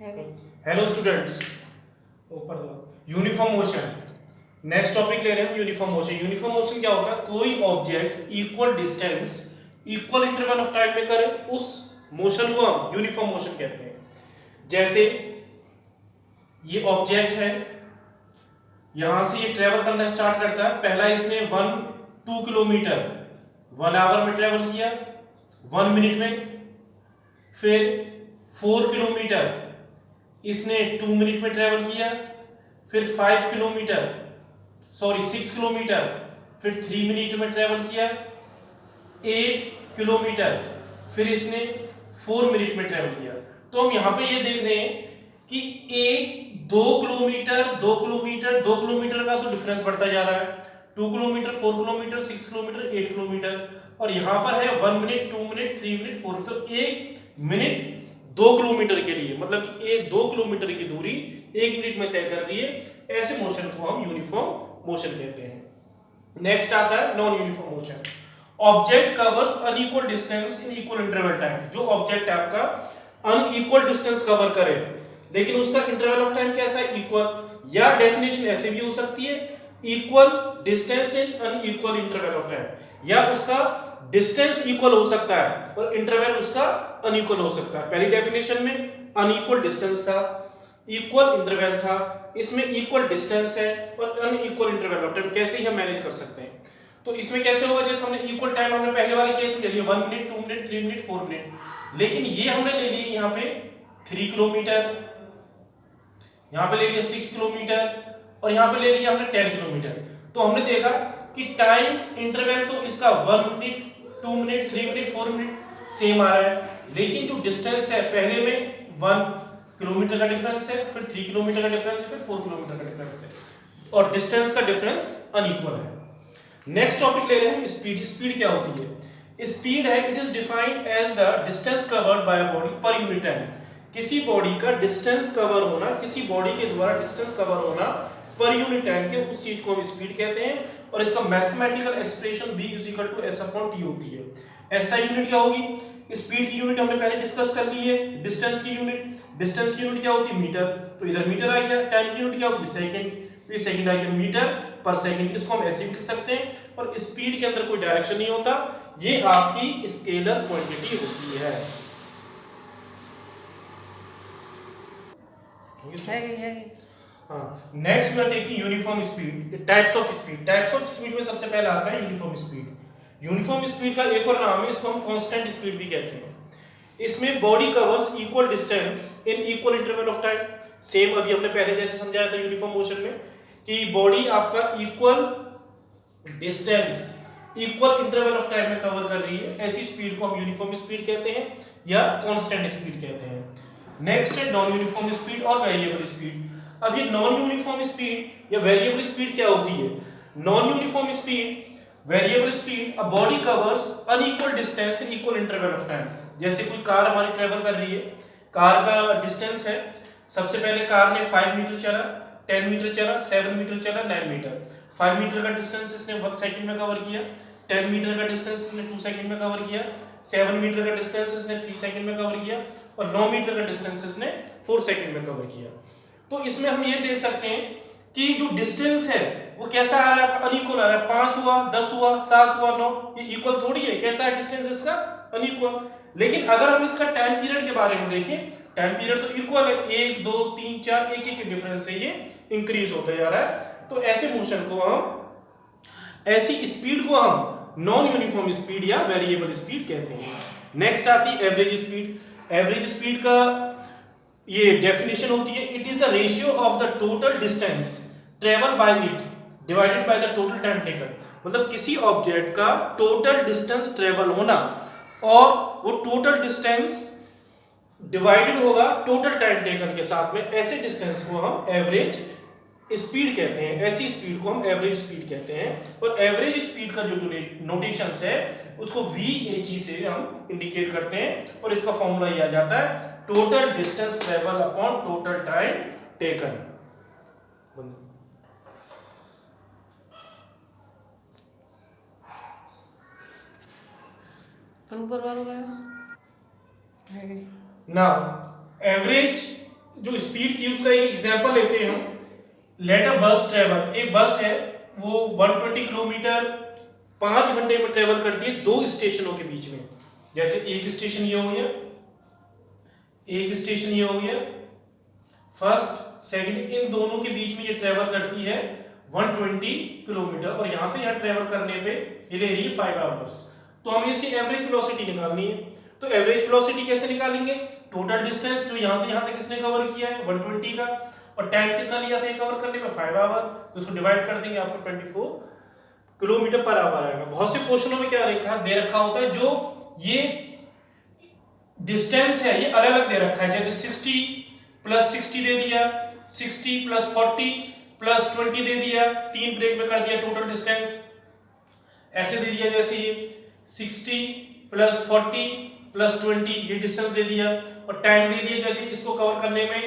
Hello students, ऊपर uniform motion. Next topic ले रहे हैं हम यूनिफॉर्म मोशन। यूनिफॉर्म मोशन क्या होता है? कोई object equal distance equal interval of time में करे, उस मोशन को हम यूनिफॉर्म मोशन कहते हैं। जैसे ये ऑब्जेक्ट है, यहां से ये ट्रेवल करना स्टार्ट करता है। पहला इसने 2 किलोमीटर 1 आवर में ट्रेवल किया, 1 मिनट में। फिर 4 किलोमीटर इसने 2 मिनट में ट्रेवल किया। फिर 6 किलोमीटर फिर 3 मिनट में ट्रेवल किया। 8 किलोमीटर फिर इसने 4 मिनट में ट्रेवल किया। तो हम यहां पे ये देख रहे हैं कि 2 किलोमीटर 2 किलोमीटर 2 किलोमीटर का तो डिफरेंस बढ़ता जा रहा है। 2 किलोमीटर 4 किलोमीटर 6 किलोमीटर 8 किलोमीटर, और यहां पर है 1 मिनट 2 मिनट 3 मिनट 4। तो 1 मिनट 2 किलोमीटर के लिए, मतलब कि 2 किलोमीटर की दूरी 1 मिनट में तय कर रही है। ऐसे मोशन को हम यूनिफॉर्म मोशन कहते हैं। नेक्स्ट आता है non uniform motion. Object covers unequal distance in equal interval time. जो ऑब्जेक्ट आपका अनइक्वल डिस्टेंस कवर करे, लेकिन उसका इंटरवल ऑफ टाइम कैसा है? इक्वल। या डेफिनेशन ऐसे भी हो सकती है, equal distance in unequal interval of time, या उसका डिस्टेंस इक्वल हो सकता है और इंटरवल उसका अनइक्वल हो सकता है। पहली डेफिनेशन में अनइक्वल डिस्टेंस था, इक्वल इंटरवल था, इसमें इक्वल डिस्टेंस है और अनइक्वल इंटरवल ऑफ टाइम। कैसे ही हम मैनेज कर सकते हैं? तो इसमें कैसे होगा? जैसे हमने इक्वल टाइम हमने पहले वाले केस में ले लिया 1 मिनट 2 मिनट 3 मिनट 4 मिनट, लेकिन ये हमने ले लिए यहाँ पे 3 किलोमीटर, यहाँ पे ले लिया 6 किलोमीटर और यहाँ पे ले लिया हमने 10 किलोमीटर। तो हमने देखा कि टाइम इंटरवल तो इसका 1 minute 2 minute 3 minute 4 minute same आ रहा है, लेकिन जो डिस्टेंस है पहले में 1 किलोमीटर का डिफरेंस है, फिर 3 किलोमीटर का डिफरेंस है, फिर 4 किलोमीटर का डिफरेंस है, और डिस्टेंस का डिफरेंस अनइक्वल है। नेक्स्ट टॉपिक ले रहे हैं हम स्पीड। स्पीड क्या होती है? स्पीड है, it is defined as the distance covered by a body per unit time. किसी बॉडी का डिस्टेंस कवर होना, किसी बॉडी के द्वारा डिस्टेंस कवर होना पर यूनिट टाइम के, उस चीज को हम स्पीड कहते हैं। और इसका मैथमेटिकल एक्सप्रेशन v = s/t होती है। एसआई यूनिट क्या होगी? स्पीड की यूनिट हमने पहले डिस्कस कर ली है, डिस्टेंस की यूनिट। डिस्टेंस की यूनिट क्या होती है? मीटर। तो इधर मीटर आ गया। टाइम की यूनिट क्या होती है? सेकंड। तो ये सेकंड आ गया मीटर पर सेकंड। इसको हम ऐसे भी लिख सकते हैं। और स्पीड के अंदर कोई डायरेक्शन नहीं होता, ये आपकी स्केलर क्वांटिटी होती है। Next we are taking uniform speed. Types of speed. Types of speed में सबसे पहले आता है यूनिफॉर्म स्पीड। यूनिफॉर्म स्पीड का एक और नाम है, इसको हम कांस्टेंट स्पीड भी कहते हैं। इसमें body covers equal distance in equal interval of time. Same अभी हमने पहले जैसे समझाया था यूनिफॉर्म मोशन में कि बॉडी आपका equal distance equal interval of time में कवर कर रही है, ऐसी स्पीड को हम यूनिफॉर्म स्पीड कहते हैं या कांस्टेंट स्पीड कहते हैं। नेक्स्ट है नॉन यूनिफॉर्म स्पीड और वेरिएबल स्पीड। अब ये नॉन यूनिफॉर्म स्पीड या वेरिएबल स्पीड क्या होती है? Non uniform speed, variable speed, a body covers unequal distance in equal interval of time. जैसे कोई कार हमारी ट्रेवल कर रही है, कार का डिस्टेंस है, सबसे पहले कार ने 5 मीटर चला, 10 मीटर चला, 7 मीटर चला, 9 मीटर। 5 मीटर का डिस्टेंस इसने 1 सेकंड में कवर किया। 10 मीटर का डिस्टेंस इसने 2 सेकंड में कवर किया। 7 मीटर का डिस्टेंस इसने 3 सेकंड में कवर किया और 9 मीटर का डिस्टेंस इसने 4 सेकंड में कवर किया। तो इसमें हम ये देख सकते हैं कि जो डिस्टेंस है वो कैसा आ रहा है? आपका अनइक्वल आ रहा है। 5 हुआ, 10 हुआ, 7 हुआ, 9, ये इक्वल थोड़ी है। कैसा है डिस्टेंस इसका? अनइक्वल। लेकिन अगर हम इसका टाइम पीरियड के बारे में देखें, टाइम पीरियड तो इक्वल है, 1 2 3 4 एक एक डिफरेंस से ये इंक्रीज होता जा रहा है। तो ऐसे मोशन को हम, ऐसी स्पीड को हम नॉन यूनिफॉर्म स्पीड या वेरिएबल स्पीड कहते हैं। नेक्स्ट आती है एवरेज स्पीड। एवरेज स्पीड का ये डेफिनेशन होती है, it is the ratio of the total distance travel by it divided by the total time taken. मतलब किसी ऑब्जेक्ट का टोटल डिस्टेंस ट्रेवल होना और वो टोटल डिस्टेंस डिवाइडेड होगा टोटल टाइम टेकन के साथ में, ऐसे डिस्टेंस को हम एवरेज स्पीड कहते हैं। ऐसी स्पीड को हम एवरेज स्पीड कहते हैं। और एवरेज स्पीड का जो नोटेशंस है उसको VAG से हम इंडिकेट करते हैं और इसका फॉर्मूला ये आ जाता है, total distance travel upon total time taken. ऊपर वालों का नाउ एवरेज जो स्पीड थी उसका एक एग्जांपल लेते हैं हम। लेट अ बस ट्रेवल, एक बस है वो 120 किलोमीटर 5 घंटे में ट्रेवल करती है दो स्टेशनों के बीच में। जैसे एक स्टेशन ये हो गया, एक स्टेशन ये हो गया, फर्स्ट सेकंड, इन दोनों के बीच में ये ट्रेवल करती है 120 किलोमीटर और यहां से यहां ट्रेवल करने पे ये ले रही है 5 आवर्स। तो हमें इसकी एवरेज वेलोसिटी निकालनी है। तो एवरेज वेलोसिटी कैसे निकालेंगे? टोटल डिस्टेंस जो यहां से यहां तक इसने कवर किया है 120 का, और टाइम कितना लिया था ये कवर करने में 5 आवर, तो इसको डिवाइड कर देंगे आपको 24 किलोमीटर पर आवर आएगा। बहुत से क्वेश्चनों में क्या दे रखा होता है, जो ये डिस्टेंस है ये अलग अलग दे रखा है, जैसे 60 प्लस 60 दे दिया, 60 प्लस 40 प्लस 20 दे दिया, 3 ब्रेक में कर दिया टोटल डिस्टेंस। ऐसे दे दिया जैसे ये 60 प्लस 40 प्लस 20 ये डिस्टेंस दे दिया, और टाइम दे दिया जैसे इसको कवर करने में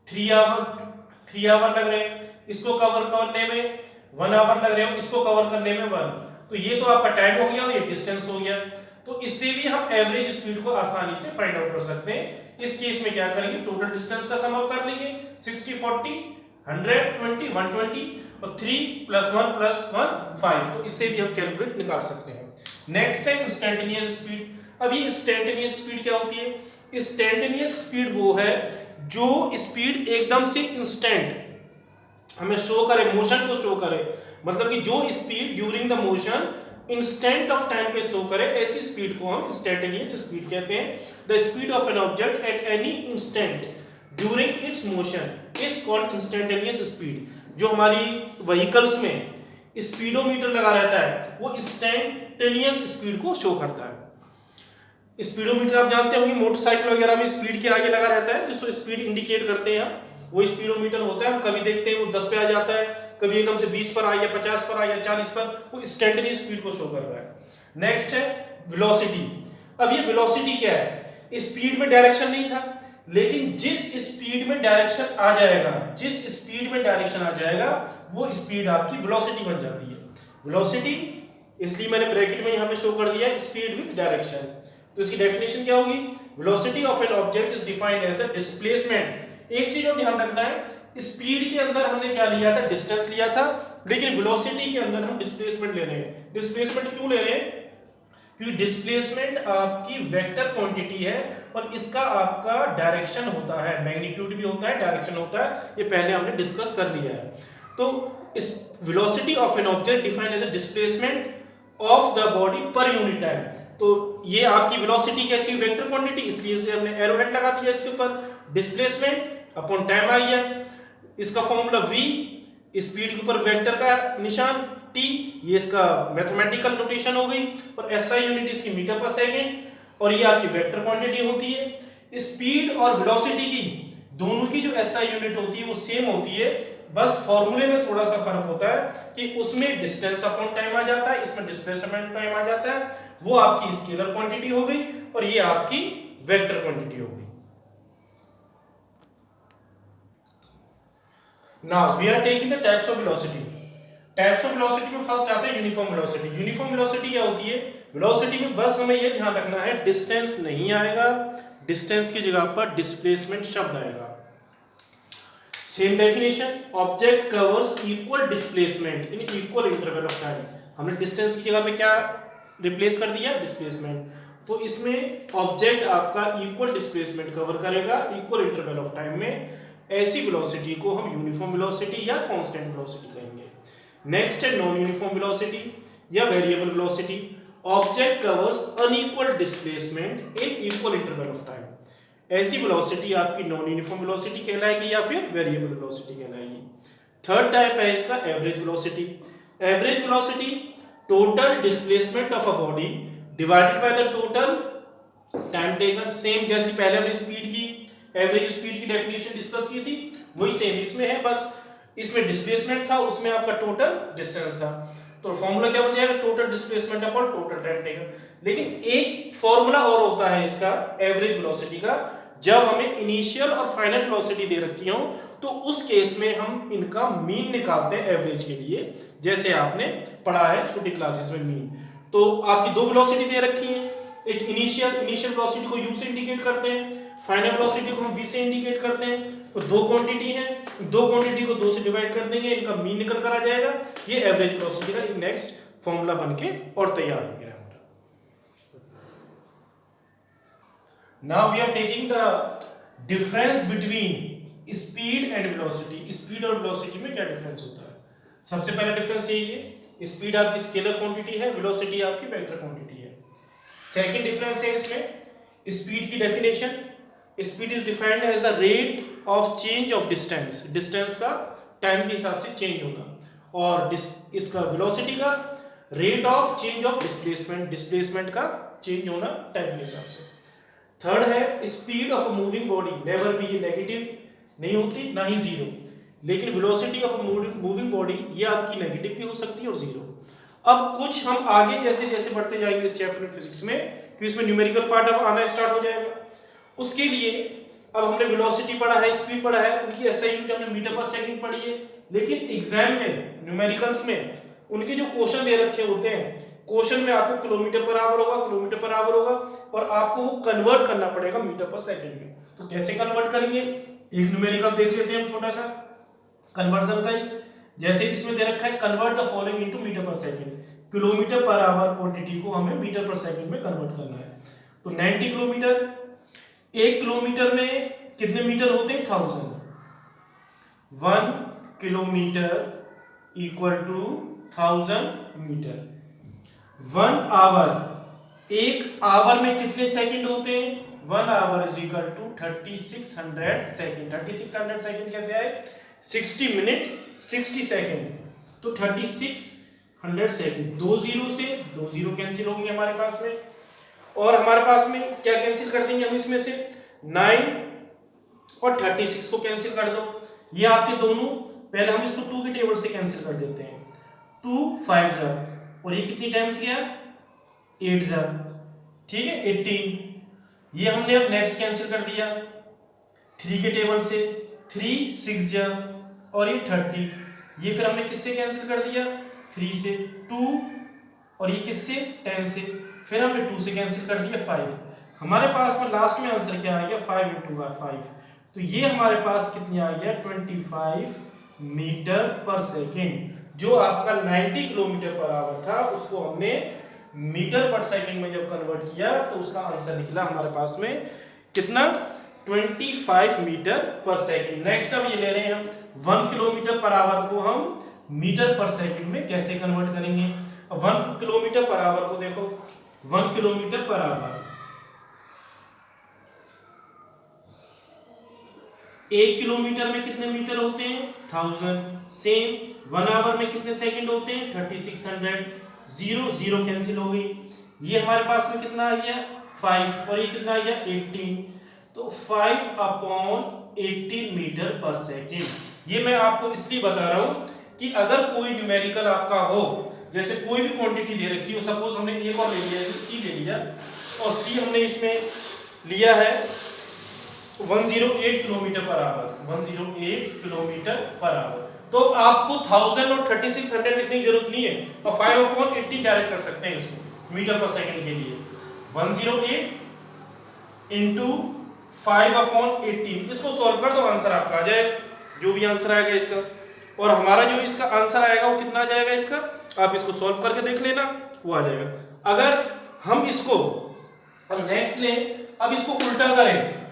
3 आवर लग रहे हैं, इसको कवर करने में 1 आवर लग रहे हैं, इसको कवर करने में 1। तो ये तो आपका टाइम हो गया और ये डिस्टेंस हो गया। तो इससे भी हम एवरेज स्पीड को आसानी से फाइंड आउट कर सकते हैं। इस केस में क्या करेंगे, टोटल डिस्टेंस का सम अप कर लेंगे, 60 40 120 120 और 3 प्लस 1 प्लस 1 5। तो इससे भी हम कैलकुलेट निकाल सकते हैं। नेक्स्ट है इंस्टेंटेनियस स्पीड। अब ये इंस्टेंटेनियस स्पीड क्या होती है? इंस्टेंटेनियस स्पीड वो है जो स्पीड एकदम से इंस्टेंट हमें शो करे, मोशन को शो करे, मतलब कि जो speed during the motion instant of time पे शो करे, ऐसी स्पीड को हम इंस्टेंटेनियस स्पीड कहते हैं। The speed of an object at any instant during its motion is called instantaneous speed. जो हमारी व्हीकल्स में स्पीडोमीटर लगा रहता है वो इंस्टेंटेनियस स्पीड को शो करता है। स्पीडोमीटर आप जानते होंगे मोटरसाइकिल वगैरह में स्पीड के आगे लगा रहता है, जिसको स्पीड इंडिकेट करते हैं, वो स्पीडोमीटर होता है। हम कभी देखते हैं वो 10 पे आ जाता है, कभी एकदम से 20 पर आ या 50 पर आ या 40 पर, वो इंस्टेंटेनियस स्पीड को शो कर रहा है। नेक्स्ट है वेलोसिटी। अब ये वेलोसिटी क्या है? स्पीड में डायरेक्शन नहीं था, लेकिन जिस स्पीड में डायरेक्शन आ जाएगा, जिस स्पीड में डायरेक्शन आ जाएगा वो स्पीड आपकी वेलोसिटी बन जाती है। वेलोसिटी इसलिए मैंने ब्रैकेट में यहां पे शो कर दिया स्पीड विद डायरेक्शन। तो इसकी डेफिनेशन क्या होगी? Velocity of an object is defined as the displacement. एक चीज और ध्यान रखना है, स्पीड के अंदर हमने क्या लिया था? डिस्टेंस लिया था, लेकिन वेलोसिटी के अंदर हम डिस्प्लेसमेंट ले रहे हैं। डिस्प्लेसमेंट क्यों ले रहे हैं? क्योंकि डिस्प्लेसमेंट आपकी वेक्टर क्वांटिटी है और इसका आपका डायरेक्शन होता है, मैग्नीट्यूड भी होता है, डायरेक्शन होता है, ये पहले हमने डिस्कस कर लिया है। तो इस velocity of an object defined as a displacement of the body per unit time. तो ये आपकी वेलोसिटी कैसी वेक्टर क्वांटिटी, इसलिए इसे हमने एरो हेड लगा दिया इसके ऊपर। डिस्प्लेसमेंट अपॉन टाइम आ गया, इसका फॉर्मूला v, स्पीड के ऊपर वेक्टर का निशान t, ये इसका मैथमेटिकल नोटेशन हो गई, और SI यूनिट इसकी मीटर पर सेकंड, और ये आपकी वेक्टर क्वांटिटी होती है। स्पीड और वेलोसिटी की दोनों की जो SI यूनिट होती है वो सेम होती है, बस फॉर्मूले में थोड़ा सा फर्क होता है कि उसमें डिस्टेंस अपॉन टाइम आ जाता है, इसमें डिस्प्लेसमेंट टाइम आ जाता है। वो आपकी स्केलर क्वांटिटी हो गई और ये आपकी वेक्टर क्वांटिटी हो गई। Now we are taking the types of velocity. Types of velocity में फर्स्ट आता है यूनिफॉर्म वेलोसिटी। यूनिफॉर्म वेलोसिटी क्या होती है? वेलोसिटी में बस हमें यह ध्यान रखना है डिस्टेंस नहीं आएगा, डिस्टेंस की जगह पर डिस्प्लेसमेंट शब्द आएगा। Same definition, object covers equal displacement in equal interval of time. हमने डिस्टेंस की जगह पे क्या रिप्लेस कर दिया? डिस्प्लेसमेंट। तो इसमें ऑब्जेक्ट आपका इक्वल डिस्प्लेसमेंट कवर करेगा इक्वल इंटरवल ऑफ टाइम में। ऐसी वेलोसिटी को हम यूनिफॉर्म वेलोसिटी या कांस्टेंट वेलोसिटी कहेंगे। नेक्स्ट है नॉन यूनिफॉर्म वेलोसिटी या variable velocity. Object covers unequal displacement in equal interval of time. ऐसी वेलोसिटी आपकी नॉन यूनिफॉर्म वेलोसिटी कहलाएगी या फिर वेरिएबल वेलोसिटी कहलाएगी। थर्ड टाइप है इसका average velocity. Average velocity total displacement of a body divided by the total time taken. Same जैसी पहले हमने स्पीड की एवरेज स्पीड की डेफिनेशन डिस्कस की थी, वही सेम इसमें है, बस इसमें डिस्प्लेसमेंट था, उसमें आपका टोटल डिस्टेंस था। तो फॉर्मूला क्या बन जाएगा? Total displacement upon total time taken. लेकिन एक फॉर्मूला और होता है इसका एवरेज वेलोसिटी का, जब हमें इनिशियल और फाइनल वेलोसिटी दे रखी हो तो उस केस में हम इनका मीन निकालते हैं एवरेज के लिए, जैसे आपने पढ़ा है छोटी क्लासेस में मीन। तो आपकी दो वेलोसिटी दे रखी है, एक इनिशियल वेलोसिटी को u से इंडिकेट करते हैं, फाइनल वेलोसिटी को हम v से इंडिकेट करते हैं। तो दो क्वांटिटी है, दो क्वांटिटी को 2 से डिवाइड कर देंगे, इनका मीन निकल कर आ जाएगा। ये एवरेज वेलोसिटी का एक नेक्स्ट फॉर्मूला बनके और तैयार हो गया हमारा। Now we are taking the difference between speed and velocity. Speed और वेलोसिटी में क्या डिफरेंस होता है? सबसे पहला डिफरेंस यही है, स्पीड आपकी स्केलर क्वांटिटी है, वेलोसिटी आपकी वेक्टर क्वांटिटी है। सेकंड डिफरेंस है इसमें स्पीड की definition. Speed is defined as the rate of change of distance, distance का टाइम के हिसाब से चेंज होना, और इसका वेलोसिटी का rate of change of displacement, displacement का चेंज होना टाइम के हिसाब से। थर्ड है speed of a moving body never be negative, नहीं होती ना ही जीरो, लेकिन वेलोसिटी ऑफ मूविंग बॉडी ये आपकी नेगेटिव भी हो सकती है और जीरो। अब कुछ हम आगे जैसे जैसे बढ़ते जाएंगे इस चैप्टर में फिजिक्स में, कि इसमें न्यूमेरिकल पार्ट अब आना स्टार्ट हो जाएगा। उसके लिए अब हमने वेलोसिटी पढ़ा है, स्पीड पढ़ा है, उनकी एसआई यूनिट हमने मीटर पर सेकंड पढ़ी है, लेकिन एग्जाम में न्यूमेरिकल्स में उनके जो क्वेश्चन दे रखे होते हैं, क्वेश्चन में आपको किलोमीटर पर आवर होगा, किलोमीटर पर आवर होगा, और आपको वो कन्वर्ट करना पड़ेगा मीटर पर सेकंड में। तो कैसे कन्वर्ट करेंगे? एक न्यूमेरिकल देख लेते हैं हम छोटा सा कन्वर्जन का ही। जैसे इसमें दे रखा है convert the following into metre per second. Kilometre per hour quantity को हमें मीटर पर सेकंड में कन्वर्ट करना है। तो 90 किलोमीटर, 1 किलोमीटर में कितने मीटर होते हैं? 1000। 1 kilometre equal to 1000 metre. 1 hour, 1 hour में कितने सेकंड होते हैं? 1 hour is equal to 3600 second. 3600 second कैसे आए? 60 मिनट 60 सेकंड, तो 3600 सेकंड। 2 जीरो से 2 जीरो कैंसिल होंगे हमारे पास में, और हमारे पास में क्या कैंसिल कर देंगे हम? इसमें से 9 और 36 को कैंसिल कर दो। ये आपके दोनों, पहले हम इसको 2 के टेबल से कैंसिल कर देते हैं। 2 5 जा, और ये कितनी टाइम्स गया? 8 जा, ठीक है 18। ये हमने अब नेक्स्ट कैंसिल कर दिया 3 के टेबल से, 3 6 जा, और ये 30। ये फिर हमने किससे कैंसिल कर दिया? 3 से। 2, और ये किससे? 10 से। फिर हमने 2 से कैंसिल कर दिया 5। हमारे पास में लास्ट में आंसर क्या आ गया? 5 × 5। तो ये हमारे पास कितनी आ गया? 25 मीटर पर सेकेंड। जो आपका 90 किलोमीटर पर आवर था, उसको हमने मीटर पर सेकेंड में जब कन्वर्ट किया, तो उसका आंसर निकला हमारे पास में कितना? 25 मीटर पर सेकेंड। नेक्स्ट अब ये ले रहे हैं हम 1 किलोमीटर पर आवर को हम मीटर पर सेकेंड में कैसे कन्वर्ट करेंगे। 1 किलोमीटर पर आवर को देखो, 1 किलोमीटर पर आवर, 1 किलोमीटर में कितने मीटर होते हैं? 1000। सेम 1 आवर में कितने सेकंड होते हैं? 3600। 0 0 कैंसिल हो गई। ये हमारे पास में कितना आ गया? 5, और ये कितना आ गया? 18। तो 5/18 मीटर पर सेकेंड। ये मैं आपको इसलिए बता रहा हूं कि अगर कोई न्यूमेरिकल आपका हो, जैसे कोई भी क्वांटिटी दे रखी हो, सपोज हमने एक और ले लिया, जैसे सी ले लिया, और सी हमने इसमें लिया है 108 kilometre per our, 108 kilometre per our. तो आपको 1000 और 3600 लिखने की जरूरत नहीं है, और 5/18 डायरेक्ट कर सकते हैं इसको मीटर पर सेकंड के लिए। 108 इंटू 5/18, इसको सॉल्व कर दो, आंसर आपका आ जाएगा, जो भी आंसर आएगा इसका। और हमारा जो इसका आंसर आएगा वो कितना आ जाएगा इसका, आप इसको सॉल्व करके देख लेना, वो आ जाएगा। अगर हम इसको नेक्स्ट लें, अब इसको उल्टा करें,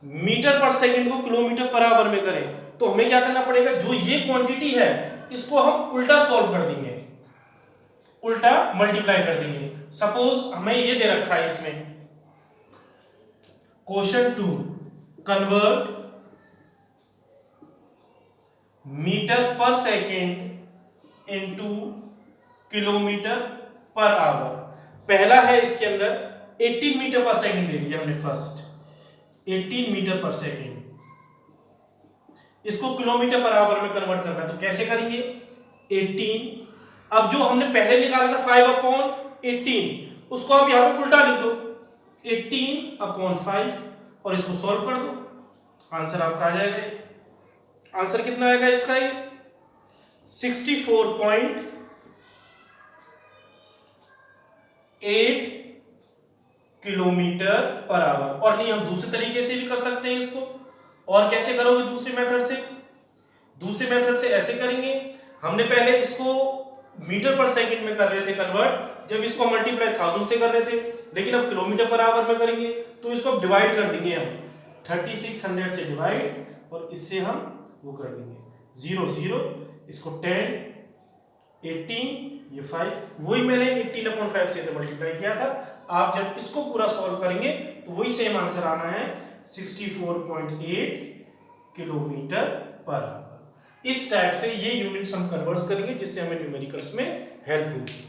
मीटर पर सेकंड को किलोमीटर पर आवर में करें, तो हमें क्या करना पड़ेगा? जो ये क्वांटिटी है, इसको हम उल्टा सॉल्व कर देंगे, उल्टा मल्टीप्लाई कर देंगे। सपोज हमें ये दे रखा है इसमें क्वेश्चन 2, कन्वर्ट मीटर पर second into kilometre per our. पहला है इसके अंदर 18 मीटर पर सेकेंड ले लिया हमने फर्स्ट, 18 मीटर पर सेकेंड, इसको किलोमीटर पर आवर में कन्वर्ट करना है, तो कैसे करेंगे? 18, अब जो हमने पहले निकाला था 5/18, उसको आप यहां पे उल्टा लिख दो, 18/5, और इसको सॉल्व कर दो, आंसर आपका आ जाएगा। आंसर कितना आएगा इसका? 64.8 किलोमीटर पर आवर। और नहीं, हम दूसरे तरीके से भी कर सकते हैं इसको। और कैसे करोगे दूसरे मेथड से? दूसरे मेथड से ऐसे करेंगे, हमने पहले इसको मीटर पर सेकंड में कर रहे थे कन्वर्ट, जब इसको मल्टीप्लाई 1000 से कर रहे थे, लेकिन अब किलोमीटर पर आवर में करेंगे तो इसको अब डिवाइड कर देंगे हम 3600 से डिवाइड, और इससे हम वो कर देंगे 0 0, इसको 10 18, ये 5, वही मैंने 18/5 से मल्टीप्लाई किया था। आप जब इसको पूरा सॉल्व करेंगे तो वही सेम आंसर आना है 64.8 किलोमीटर पर आवर। इस टाइप से ये यूनिट्स हम कन्वर्ट करेंगे जिससे हमें न्यूमेरिकल्स में हेल्प होगी।